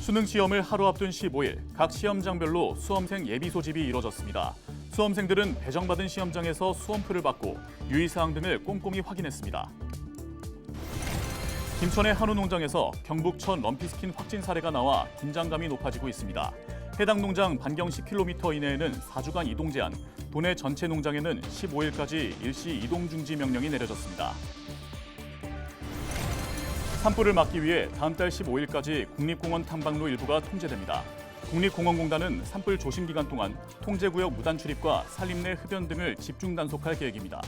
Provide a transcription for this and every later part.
수능 시험을 하루 앞둔 15일, 각 시험장별로 수험생 예비 소집이 이뤄졌습니다. 수험생들은 배정받은 시험장에서 수험표를 받고 유의사항 등을 꼼꼼히 확인했습니다. 김천의 한우 농장에서 경북 첫 럼피스킨 확진 사례가 나와 긴장감이 높아지고 있습니다. 해당 농장 반경 10km 이내에는 4주간 이동 제한, 도내 전체 농장에는 15일까지 일시 이동 중지 명령이 내려졌습니다. 산불을 막기 위해 다음 달 15일까지 국립공원 탐방로 일부가 통제됩니다. 국립공원공단은 산불 조심 기간 동안 통제구역 무단 출입과 산림 내 흡연 등을 집중 단속할 계획입니다.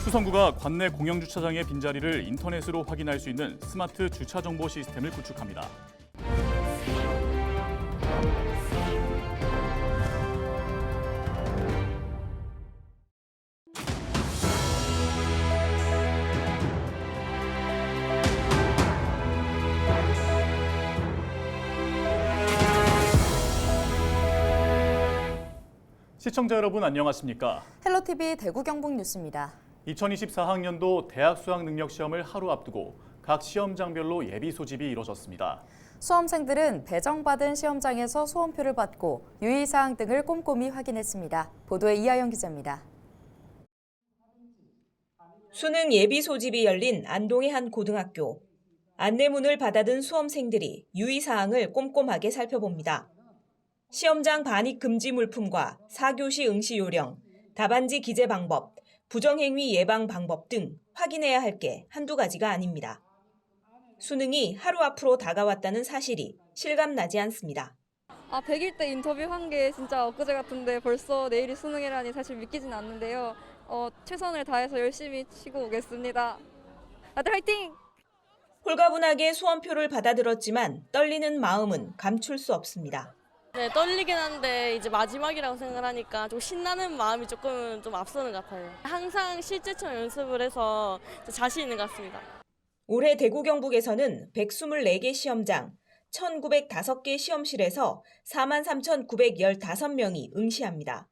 수성구가 관내 공영주차장의 빈자리를 인터넷으로 확인할 수 있는 스마트 주차 정보 시스템을 구축합니다. 시청자 여러분 안녕하십니까? 헬로티비 대구 경북 뉴스입니다. 2024학년도 대학 수학 능력 시험을 하루 앞두고 각 시험장별로 예비 소집이 이뤄졌습니다. 수험생들은 배정받은 시험장에서 수험표를 받고 유의사항 등을 꼼꼼히 확인했습니다. 보도에 이하영 기자입니다. 수능 예비 소집이 열린 안동의 한 고등학교. 안내문을 받아든 수험생들이 유의사항을 꼼꼼하게 살펴봅니다. 시험장 반입 금지 물품과 4교시 응시 요령, 답안지 기재 방법, 부정행위 예방 방법 등 확인해야 할 게 한두 가지가 아닙니다. 수능이 하루 앞으로 다가왔다는 사실이 실감나지 않습니다. 100일 때 인터뷰한 게 진짜 엊그제 같은데 벌써 내일이 수능이라니 사실 믿기진 않는데요. 최선을 다해서 열심히 치고 오겠습니다. 다들 화이팅! 홀가분하게 수험표를 받아들었지만 떨리는 마음은 감출 수 없습니다. 네, 떨리긴 한데 이제 마지막이라고 생각을 하니까 좀 신나는 마음이 조금은 좀 앞서는 것 같아요. 항상 실제처럼 연습을 해서 자신 있는 것 같습니다. 올해 대구 경북에서는 124개 시험장, 1,905개 시험실에서 43,915명이 응시합니다.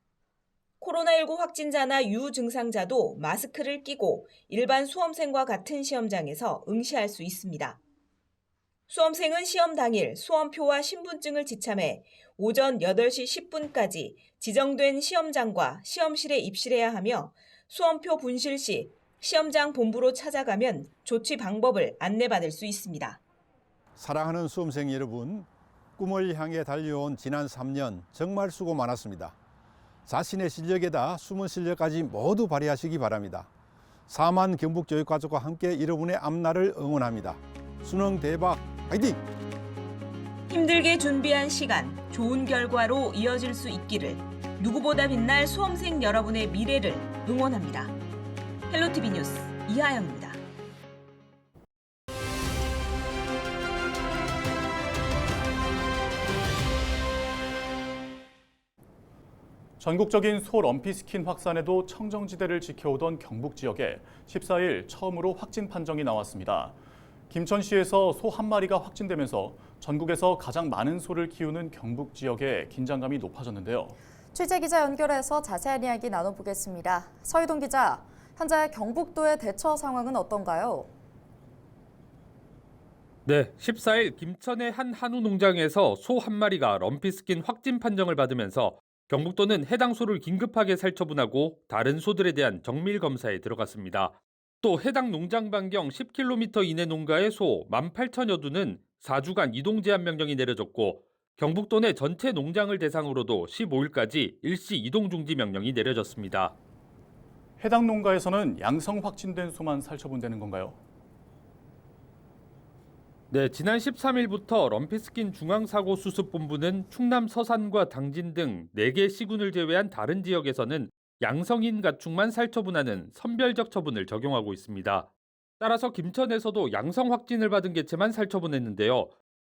코로나19 확진자나 유증상자도 마스크를 끼고 일반 수험생과 같은 시험장에서 응시할 수 있습니다. 수험생은 시험 당일 수험표와 신분증을 지참해 오전 8시 10분까지 지정된 시험장과 시험실에 입실해야 하며 수험표 분실 시 시험장 본부로 찾아가면 조치 방법을 안내받을 수 있습니다. 사랑하는 수험생 여러분, 꿈을 향해 달려온 지난 3년 정말 수고 많았습니다. 자신의 실력에다 숨은 실력까지 모두 발휘하시기 바랍니다. 4만 경북교육가족과 함께 여러분의 앞날을 응원합니다. 수능 대박 화이팅! 힘들게 준비한 시간, 좋은 결과로 이어질 수 있기를 누구보다 빛날 수험생 여러분의 미래를 응원합니다. 헬로티비 뉴스 이하영입니다. 전국적인 소 럼피스킨 확산에도 청정지대를 지켜오던 경북 지역에 14일 처음으로 확진 판정이 나왔습니다. 김천시에서 소 한 마리가 확진되면서 전국에서 가장 많은 소를 키우는 경북 지역에 긴장감이 높아졌는데요. 취재 기자 연결해서 자세한 이야기 나눠보겠습니다. 서희동 기자, 현재 경북도의 대처 상황은 어떤가요? 네, 14일 김천의 한 한우 농장에서 소 한 마리가 럼피스킨 확진 판정을 받으면서 경북도는 해당 소를 긴급하게 살처분하고 다른 소들에 대한 정밀 검사에 들어갔습니다. 또 해당 농장 반경 10km 이내 농가의 소 18,000여 두는 4주간 이동 제한 명령이 내려졌고 경북도 내 전체 농장을 대상으로도 15일까지 일시 이동 중지 명령이 내려졌습니다. 해당 농가에서는 양성 확진된 소만 살처분되는 건가요? 네, 지난 13일부터 럼피스킨 중앙사고수습본부는 충남 서산과 당진 등 4개 시군을 제외한 다른 지역에서는 양성인 가축만 살처분하는 선별적 처분을 적용하고 있습니다. 따라서 김천에서도 양성 확진을 받은 개체만 살처분했는데요.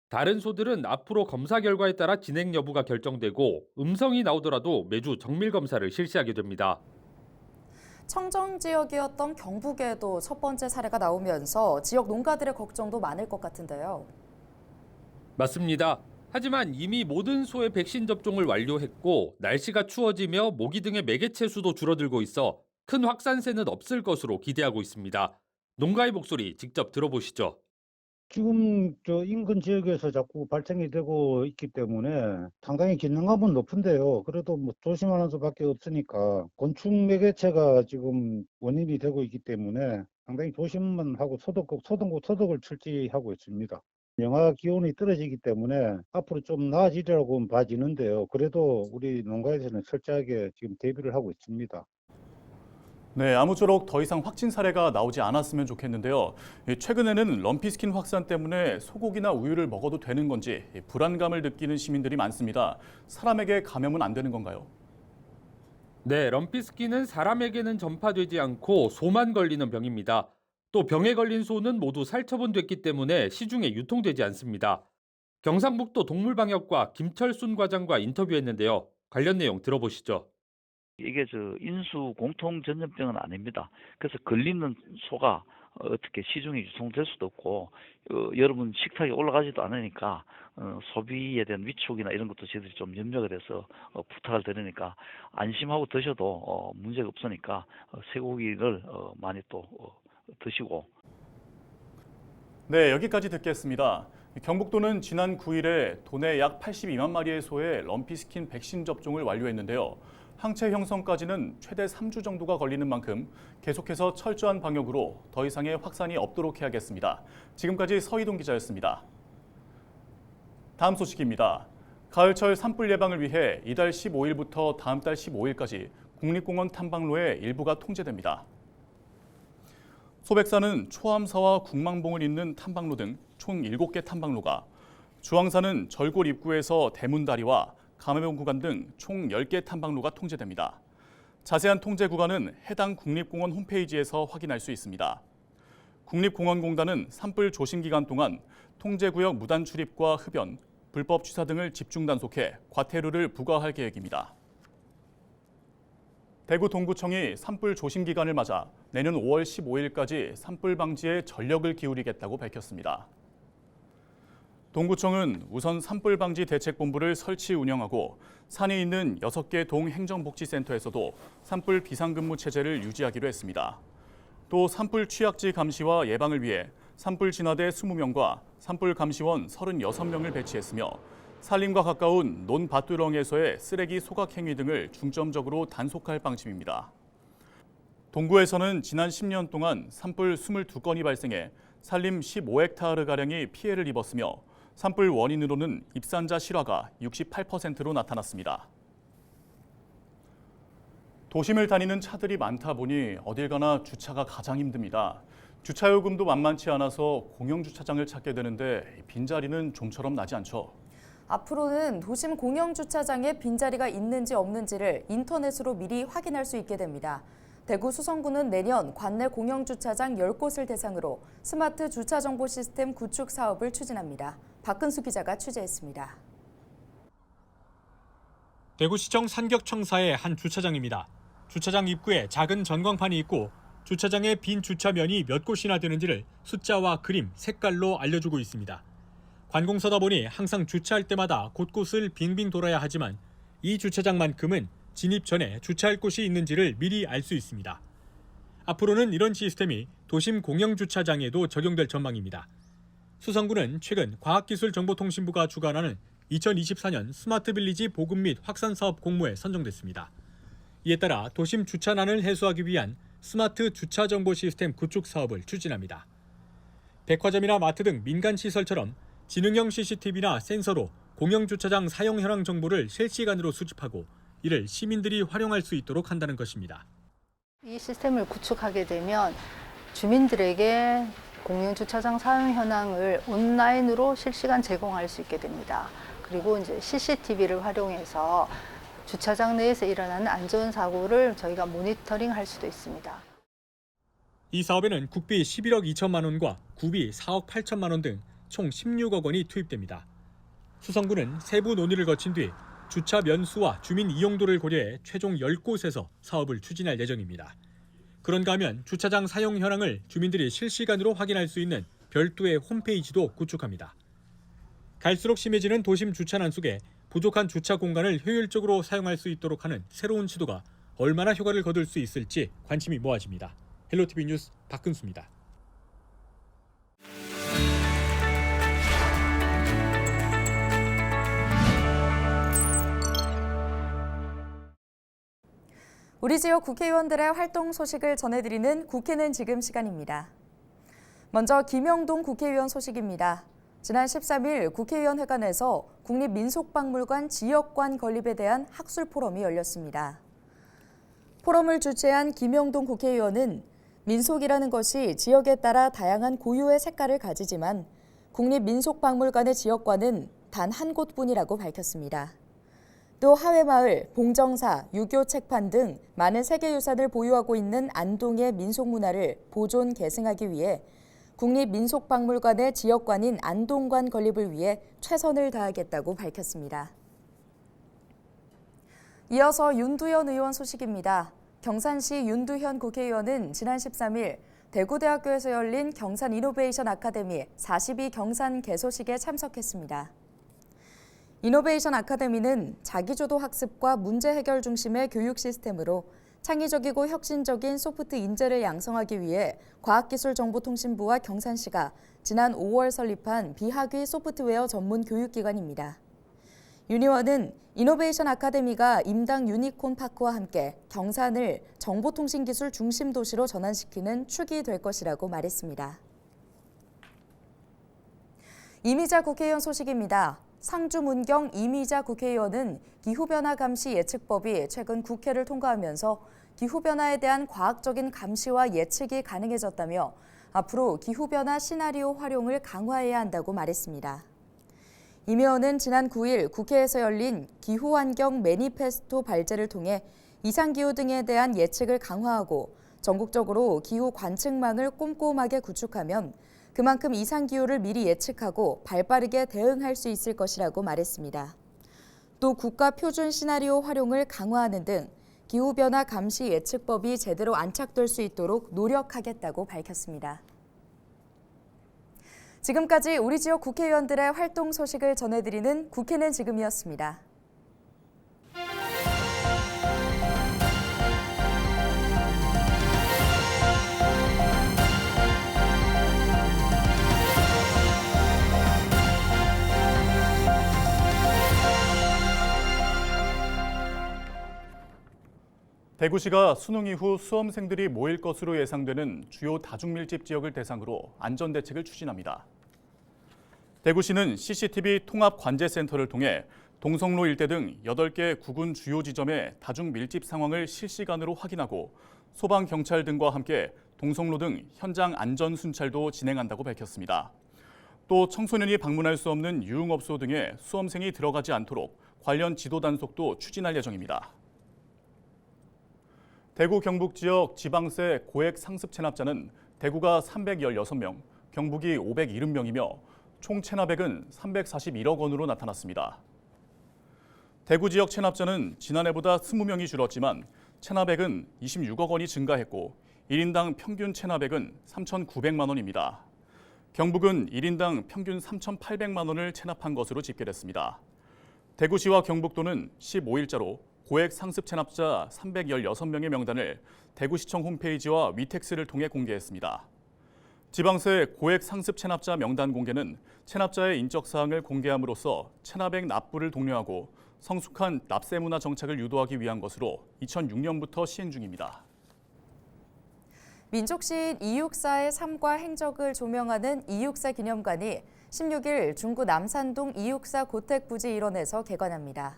다른 소들은 앞으로 검사 결과에 따라 진행 여부가 결정되고 음성이 나오더라도 매주 정밀 검사를 실시하게 됩니다. 청정 지역이었던 경북에도 첫 번째 사례가 나오면서 지역 농가들의 걱정도 많을 것 같은데요. 맞습니다. 하지만 이미 모든 소의 백신 접종을 완료했고 날씨가 추워지며 모기 등의 매개체 수도 줄어들고 있어 큰 확산세는 없을 것으로 기대하고 있습니다. 농가의 목소리 직접 들어보시죠. 지금 저 인근 지역에서 자꾸 발생이 되고 있기 때문에 상당히 긴장감은 높은데요. 그래도 뭐 조심하는 수밖에 없으니까 곤충 매개체가 지금 원인이 되고 있기 때문에 상당히 조심만 하고 소독을 철저히하고 있습니다. 영하 기온이 떨어지기 때문에 앞으로 좀 나아지리라고 봐지는데요. 그래도 우리 농가에서는 철저하게 지금 대비를 하고 있습니다. 네, 아무쪼록 더 이상 확진 사례가 나오지 않았으면 좋겠는데요. 최근에는 럼피스킨 확산 때문에 소고기나 우유를 먹어도 되는 건지 불안감을 느끼는 시민들이 많습니다. 사람에게 감염은 안 되는 건가요? 네, 럼피스킨은 사람에게는 전파되지 않고 소만 걸리는 병입니다. 또 병에 걸린 소는 모두 살처분됐기 때문에 시중에 유통되지 않습니다. 경상북도 동물방역과 김철순 과장과 인터뷰했는데요. 관련 내용 들어보시죠. 이게 인수 공통 전염병은 아닙니다. 그래서 걸리는 소가 어떻게 시중에 유통될 수도 없고 여러분 식탁에 올라가지도 않으니까 소비에 대한 위축이나 이런 것도 저희들이 좀 염려가 돼서 부탁을 드리니까 안심하고 드셔도 문제가 없으니까 쇠고기를 많이 또 드시고. 네, 여기까지 듣겠습니다. 경북도는 지난 9일에 도내 약 82만 마리의 소에 럼피스킨 백신 접종을 완료했는데요. 항체 형성까지는 최대 3주 정도가 걸리는 만큼 계속해서 철저한 방역으로 더 이상의 확산이 없도록 해야겠습니다. 지금까지 서희동 기자였습니다. 다음 소식입니다. 가을철 산불 예방을 위해 이달 15일부터 다음 달 15일까지 국립공원 탐방로의 일부가 통제됩니다. 소백산은 초암사와 국망봉을 잇는 탐방로 등 총 7개 탐방로가, 주황산은 절골 입구에서 대문다리와 감회봉 구간 등 총 10개 탐방로가 통제됩니다. 자세한 통제 구간은 해당 국립공원 홈페이지에서 확인할 수 있습니다. 국립공원공단은 산불 조심 기간 동안 통제구역 무단 출입과 흡연, 불법 취사 등을 집중 단속해 과태료를 부과할 계획입니다. 대구 동구청이 산불 조심 기간을 맞아 내년 5월 15일까지 산불 방지에 전력을 기울이겠다고 밝혔습니다. 동구청은 우선 산불 방지 대책본부를 설치 운영하고 산에 있는 6개 동 행정복지센터에서도 산불 비상근무 체제를 유지하기로 했습니다. 또 산불 취약지 감시와 예방을 위해 산불 진화대 20명과 산불 감시원 36명을 배치했으며 산림과 가까운 논밭두렁에서의 쓰레기 소각 행위 등을 중점적으로 단속할 방침입니다. 동구에서는 지난 10년 동안 산불 22건이 발생해 산림 15헥타르가량이 피해를 입었으며 산불 원인으로는 입산자 실화가 68%로 나타났습니다. 도심을 다니는 차들이 많다 보니 어딜 가나 주차가 가장 힘듭니다. 주차요금도 만만치 않아서 공영주차장을 찾게 되는데 빈자리는 좀처럼 나지 않죠. 앞으로는 도심 공영주차장에 빈자리가 있는지 없는지를 인터넷으로 미리 확인할 수 있게 됩니다. 대구 수성구는 내년 관내 공영주차장 10곳을 대상으로 스마트 주차정보 시스템 구축 사업을 추진합니다. 박근수 기자가 취재했습니다. 대구시청 산격청사의 한 주차장입니다. 주차장 입구에 작은 전광판이 있고 주차장의 빈 주차면이 몇 곳이나 되는지를 숫자와 그림, 색깔로 알려주고 있습니다. 관공서다 보니 항상 주차할 때마다 곳곳을 빙빙 돌아야 하지만 이 주차장만큼은 진입 전에 주차할 곳이 있는지를 미리 알 수 있습니다. 앞으로는 이런 시스템이 도심 공영주차장에도 적용될 전망입니다. 수성구는 최근 과학기술정보통신부가 주관하는 2024년 스마트빌리지 보급 및 확산 사업 공모에 선정됐습니다. 이에 따라 도심 주차난을 해소하기 위한 스마트 주차정보 시스템 구축 사업을 추진합니다. 백화점이나 마트 등 민간시설처럼 지능형 CCTV나 센서로 공영주차장 사용 현황 정보를 실시간으로 수집하고 이를 시민들이 활용할 수 있도록 한다는 것입니다. 이 시스템을 구축하게 되면 주민들에게 공영주차장 사용 현황을 온라인으로 실시간 제공할 수 있게 됩니다. 그리고 이제 CCTV를 활용해서 주차장 내에서 일어나는 안전사고를 저희가 모니터링할 수도 있습니다. 이 사업에는 국비 11억 2천만 원과 구비 4억 8천만 원 등 총 16억 원이 투입됩니다. 수성구는 세부 논의를 거친 뒤 주차 면수와 주민 이용도를 고려해 최종 10곳에서 사업을 추진할 예정입니다. 그런가 하면 주차장 사용 현황을 주민들이 실시간으로 확인할 수 있는 별도의 홈페이지도 구축합니다. 갈수록 심해지는 도심 주차난 속에 부족한 주차 공간을 효율적으로 사용할 수 있도록 하는 새로운 시도가 얼마나 효과를 거둘 수 있을지 관심이 모아집니다. 헬로티비 뉴스 박근수입니다. 우리 지역 국회의원들의 활동 소식을 전해드리는 국회는 지금 시간입니다. 먼저 김영동 국회의원 소식입니다. 지난 13일 국회의원회관에서 국립민속박물관 지역관 건립에 대한 학술 포럼이 열렸습니다. 포럼을 주최한 김영동 국회의원은 민속이라는 것이 지역에 따라 다양한 고유의 색깔을 가지지만 국립민속박물관의 지역관은 단 한 곳뿐이라고 밝혔습니다. 또 하회마을, 봉정사, 유교 책판 등 많은 세계유산을 보유하고 있는 안동의 민속문화를 보존 계승하기 위해 국립민속박물관의 지역관인 안동관 건립을 위해 최선을 다하겠다고 밝혔습니다. 이어서 윤두현 의원 소식입니다. 경산시 윤두현 국회의원은 지난 13일 대구대학교에서 열린 경산 이노베이션 아카데미 42 경산 개소식에 참석했습니다. 이노베이션 아카데미는 자기주도 학습과 문제 해결 중심의 교육 시스템으로 창의적이고 혁신적인 소프트 인재를 양성하기 위해 과학기술정보통신부와 경산시가 지난 5월 설립한 비학위 소프트웨어 전문 교육기관입니다. 윤 의원은 이노베이션 아카데미가 임당 유니콘 파크와 함께 경산을 정보통신기술 중심 도시로 전환시키는 축이 될 것이라고 말했습니다. 이미자 국회의원 소식입니다. 상주 문경 이미자 국회의원은 기후변화 감시 예측법이 최근 국회를 통과하면서 기후변화에 대한 과학적인 감시와 예측이 가능해졌다며 앞으로 기후변화 시나리오 활용을 강화해야 한다고 말했습니다. 임 의원은 지난 9일 국회에서 열린 기후환경 매니페스토 발제를 통해 이상기후 등에 대한 예측을 강화하고 전국적으로 기후 관측망을 꼼꼼하게 구축하면 그만큼 이상기후를 미리 예측하고 발빠르게 대응할 수 있을 것이라고 말했습니다. 또 국가 표준 시나리오 활용을 강화하는 등 기후변화 감시 예측법이 제대로 안착될 수 있도록 노력하겠다고 밝혔습니다. 지금까지 우리 지역 국회의원들의 활동 소식을 전해드리는 국회는 지금이었습니다. 대구시가 수능 이후 수험생들이 모일 것으로 예상되는 주요 다중밀집 지역을 대상으로 안전대책을 추진합니다. 대구시는 CCTV 통합관제센터를 통해 동성로 일대 등 8개 구군 주요 지점의 다중밀집 상황을 실시간으로 확인하고 소방, 경찰 등과 함께 동성로 등 현장 안전 순찰도 진행한다고 밝혔습니다. 또 청소년이 방문할 수 없는 유흥업소 등에 수험생이 들어가지 않도록 관련 지도 단속도 추진할 예정입니다. 대구 경북 지역 지방세 고액 상습 체납자는 대구가 316명, 경북이 570명이며 총 체납액은 341억 원으로 나타났습니다. 대구 지역 체납자는 지난해보다 20명이 줄었지만 체납액은 26억 원이 증가했고 1인당 평균 체납액은 3,900만 원입니다. 경북은 1인당 평균 3,800만 원을 체납한 것으로 집계됐습니다. 대구시와 경북도는 15일자로 고액 상습 체납자 316명의 명단을 대구시청 홈페이지와 위텍스를 통해 공개했습니다. 지방세 고액 상습 체납자 명단 공개는 체납자의 인적사항을 공개함으로써 체납액 납부를 독려하고 성숙한 납세 문화 정착을 유도하기 위한 것으로 2006년부터 시행 중입니다. 민족시인 이육사의 삶과 행적을 조명하는 이육사 기념관이 16일 중구 남산동 이육사 고택부지 일원에서 개관합니다.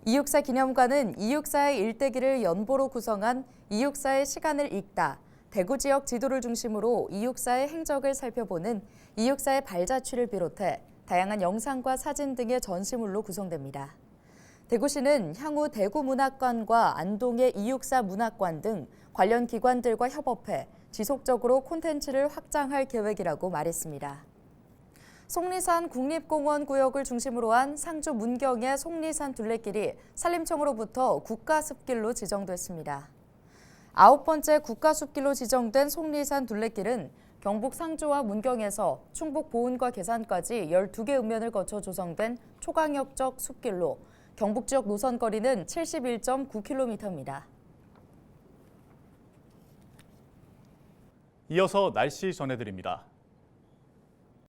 이육사 기념관은 이육사의 일대기를 연보로 구성한 이육사의 시간을 읽다, 대구 지역 지도를 중심으로 이육사의 행적을 살펴보는 이육사의 발자취를 비롯해 다양한 영상과 사진 등의 전시물로 구성됩니다. 대구시는 향후 대구문학관과 안동의 이육사 문학관 등 관련 기관들과 협업해 지속적으로 콘텐츠를 확장할 계획이라고 말했습니다. 속리산 국립공원 구역을 중심으로 한 상주 문경의 속리산 둘레길이 산림청으로부터 국가숲길로 지정됐습니다. 9번째 국가숲길로 지정된 속리산 둘레길은 경북 상주와 문경에서 충북 보은과 계산까지 12개 읍면을 거쳐 조성된 초강역적 숲길로 경북 지역 노선거리는 71.9km입니다. 이어서 날씨 전해드립니다.